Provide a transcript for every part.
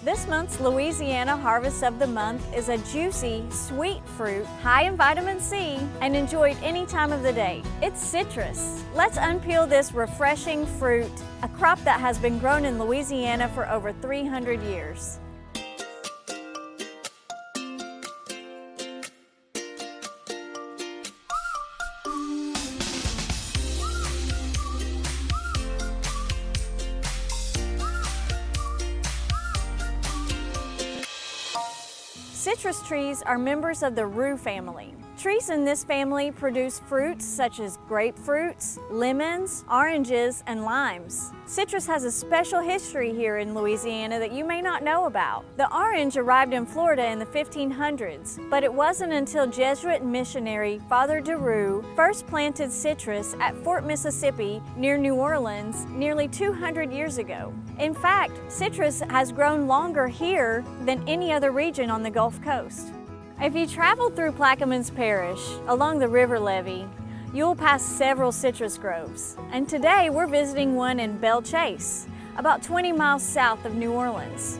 This month's Louisiana Harvest of the Month is a juicy, sweet fruit, high in vitamin C, and enjoyed any time of the day. It's citrus. Let's unpeel this refreshing fruit, a crop that has been grown in Louisiana for over 300 years. Citrus trees are members of the rue family. Trees in this family produce fruits such as grapefruits, lemons, oranges, and limes. Citrus has a special history here in Louisiana that you may not know about. The orange arrived in Florida in the 1500s, but it wasn't until Jesuit missionary Father DeRue first planted citrus at Fort Mississippi near New Orleans nearly 200 years ago. In fact, citrus has grown longer here than any other region on the Gulf Coast. If you travel through Plaquemines Parish along the river levee, you'll pass several citrus groves. And today we're visiting one in Belle Chasse, about 20 miles south of New Orleans.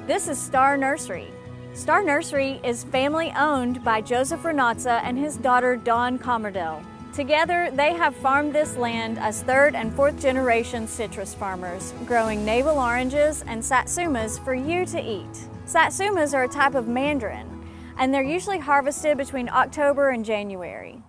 This is Star Nursery. Star Nursery is family owned by Joseph Renatza and his daughter Dawn Commerdell. Together, they have farmed this land as third and fourth generation citrus farmers, growing navel oranges and satsumas for you to eat. Satsumas are a type of mandarin, and they're usually harvested between October and January.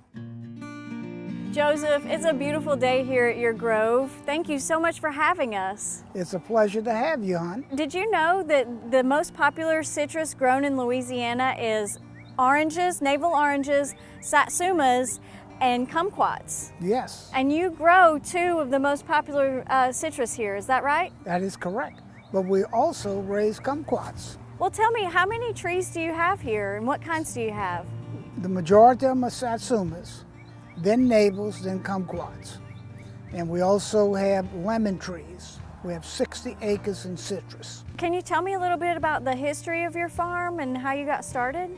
Joseph, it's a beautiful day here at your grove. Thank you so much for having us. It's a pleasure to have you, hon. Did you know that the most popular citrus grown in Louisiana is oranges, navel oranges, satsumas, and kumquats? Yes. And you grow two of the most popular citrus here, is that right? That is correct. But we also raise kumquats. Well, tell me, how many trees do you have here and what kinds do you have? The majority of them are satsumas, then navels, then kumquats. And we also have lemon trees. We have 60 acres in citrus. Can you tell me a little bit about the history of your farm and how you got started?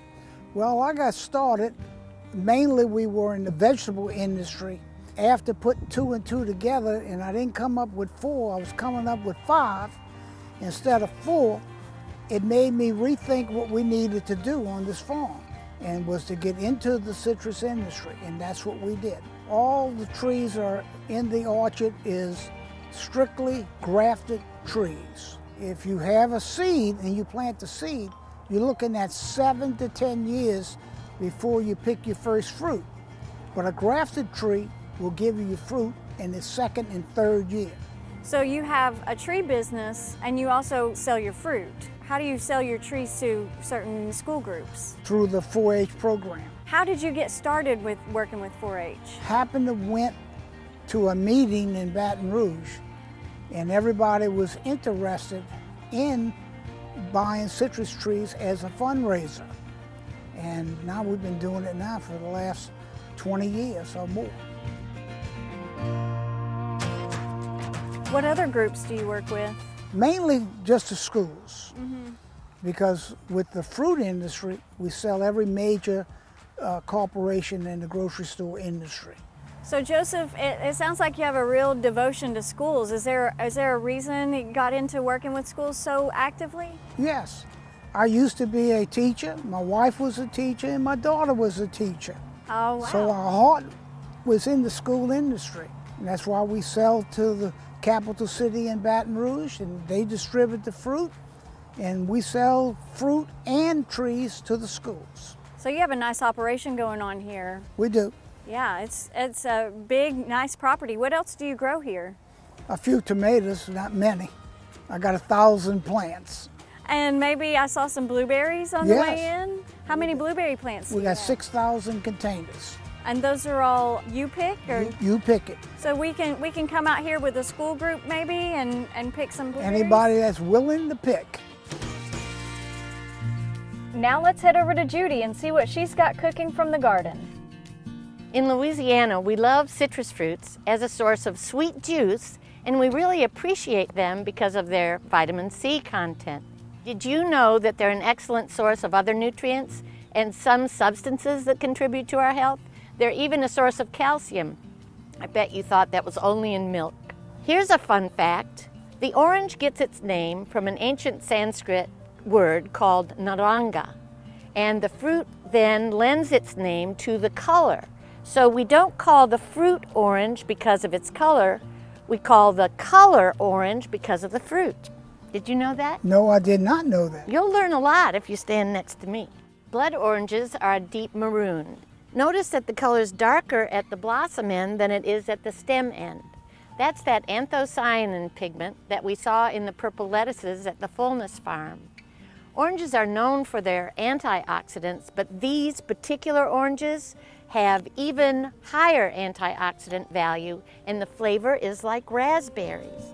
Well, I got started, mainly we were in the vegetable industry. After putting 2 and 2 together, and I didn't come up with 4, I was coming up with 5 instead of 4. It made me rethink what we needed to do on this farm, and was to get into the citrus industry, and that's what we did. All the trees are in the orchard is strictly grafted trees. If you have a seed and you plant the seed, you're looking at 7 to 10 years before you pick your first fruit. But a grafted tree will give you your fruit in the 2nd and 3rd year. So you have a tree business and you also sell your fruit. How do you sell your trees to certain school groups? Through the 4-H program. How did you get started with working with 4-H? Happened to went to a meeting in Baton Rouge, and everybody was interested in buying citrus trees as a fundraiser. And now we've been doing it now for the last 20 years or more. What other groups do you work with? Mainly just the schools, because with the fruit industry, we sell every major corporation in the grocery store industry. So Joseph, it sounds like you have a real devotion to schools. Is there a reason you got into working with schools so actively? Yes. I used to be a teacher, my wife was a teacher, and my daughter was a teacher. Oh, wow. So our heart was in the school industry. And that's why we sell to the capital city in Baton Rouge, and they distribute the fruit, and we sell fruit and trees to the schools. So you have a nice operation going on here. We do. Yeah, it's a big, nice property. What else do you grow here? A few tomatoes, not many. I got 1,000 plants. And maybe I saw some blueberries on the way Yes. in. How many blueberry plants do We you got have? 6,000 containers. And those are all you pick, or You pick it. so we can come out here with a school group maybe and pick some blueberries? Anybody that's willing to pick. Now let's head over to Judy and see what she's got cooking from the garden. In Louisiana, we love citrus fruits as a source of sweet juice, and we really appreciate them because of their vitamin C content. Did you know that they're an excellent source of other nutrients and some substances that contribute to our health? They're even a source of calcium. I bet you thought that was only in milk. Here's a fun fact. The orange gets its name from an ancient Sanskrit word called naranga, and the fruit then lends its name to the color. So we don't call the fruit orange because of its color, we call the color orange because of the fruit. Did you know that? No, I did not know that. You'll learn a lot if you stand next to me. Blood oranges are a deep maroon. Notice that the color is darker at the blossom end than it is at the stem end. That's that anthocyanin pigment that we saw in the purple lettuces at the Fullness Farm. Oranges are known for their antioxidants, but these particular oranges have even higher antioxidant value, and the flavor is like raspberries.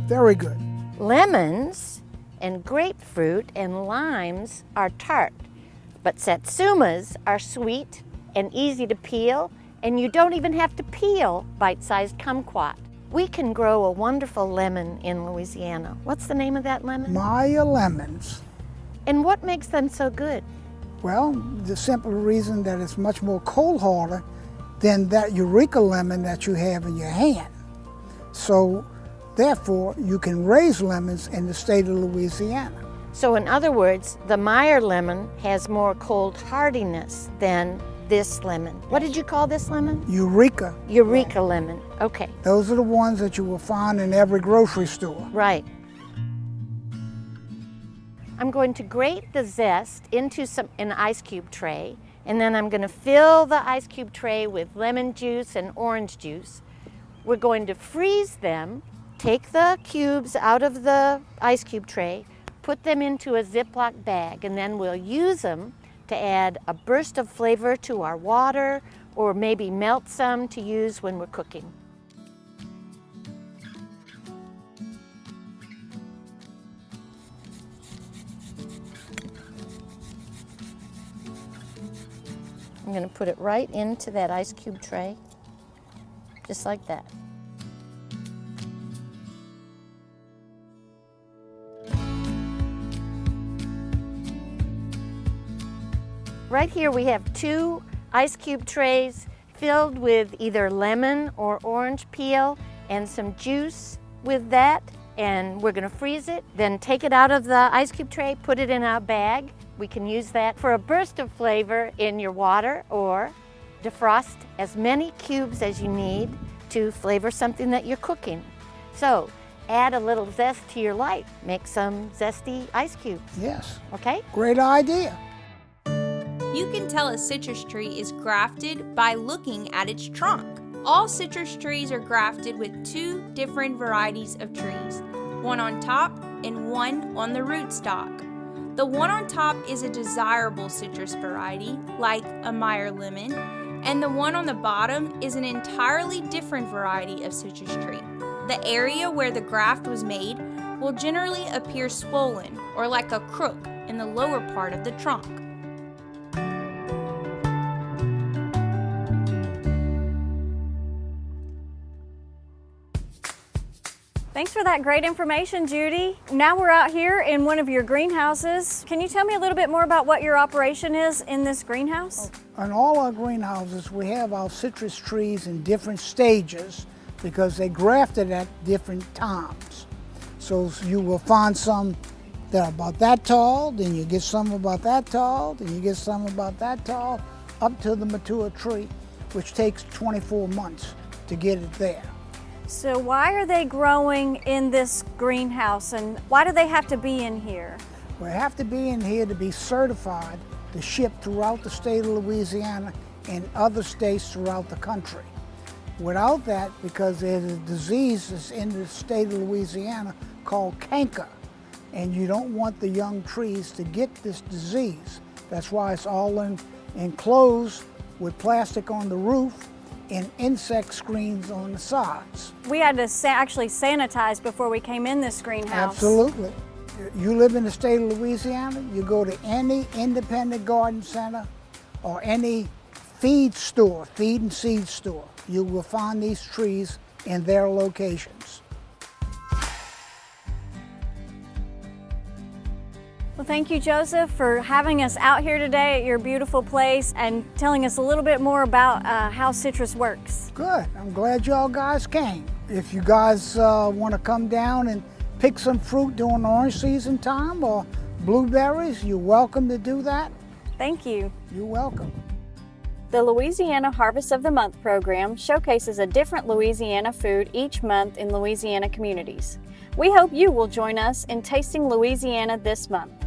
Very good. Lemons and grapefruit and limes are tart, but satsumas are sweet and easy to peel, and you don't even have to peel bite-sized kumquat. We can grow a wonderful lemon in Louisiana. What's the name of that lemon? Maya lemons. And what makes them so good? Well, the simple reason that it's much more cold harder than that Eureka lemon that you have in your hand. So, therefore, you can raise lemons in the state of Louisiana. So in other words, the Meyer lemon has more cold hardiness than this lemon. What did you call this lemon? Eureka. Eureka lemon. Okay. Those are the ones that you will find in every grocery store. Right. I'm going to grate the zest into an ice cube tray, and then I'm going to fill the ice cube tray with lemon juice and orange juice. We're going to freeze them, take the cubes out of the ice cube tray, put them into a Ziploc bag, and then we'll use them to add a burst of flavor to our water, or maybe melt some to use when we're cooking. I'm going to put it right into that ice cube tray, just like that. Right here we have 2 ice cube trays filled with either lemon or orange peel and some juice with that, and we're going to freeze it, then take it out of the ice cube tray, put it in a bag. We can use that for a burst of flavor in your water, or defrost as many cubes as you need to flavor something that you're cooking. So add a little zest to your life. Make some zesty ice cubes. Yes. Okay? Great idea. You can tell a citrus tree is grafted by looking at its trunk. All citrus trees are grafted with 2 different varieties of trees, one on top and one on the rootstock. The one on top is a desirable citrus variety, like a Meyer lemon, and the one on the bottom is an entirely different variety of citrus tree. The area where the graft was made will generally appear swollen or like a crook in the lower part of the trunk. Thanks for that great information, Judy. Now we're out here in one of your greenhouses. Can you tell me a little bit more about what your operation is in this greenhouse? In all our greenhouses, we have our citrus trees in different stages because they grafted at different times. So you will find some that are about that tall, then you get some about that tall, then you get some about that tall, up to the mature tree, which takes 24 months to get it there. So why are they growing in this greenhouse, and why do they have to be in here? We have to be in here to be certified to ship throughout the state of Louisiana and other states throughout the country. Without that, because there's a disease that's in the state of Louisiana called canker, and you don't want the young trees to get this disease. That's why it's all enclosed with plastic on the roof and insect screens on the sides. We had to actually sanitize before we came in this greenhouse. Absolutely. You live in the state of Louisiana, you go to any independent garden center or any feed and seed store, you will find these trees in their locations. Well, thank you, Joseph, for having us out here today at your beautiful place and telling us a little bit more about how citrus works. Good. I'm glad y'all guys came. If you guys want to come down and pick some fruit during orange season time or blueberries, you're welcome to do that. Thank you. You're welcome. The Louisiana Harvest of the Month program showcases a different Louisiana food each month in Louisiana communities. We hope you will join us in tasting Louisiana this month.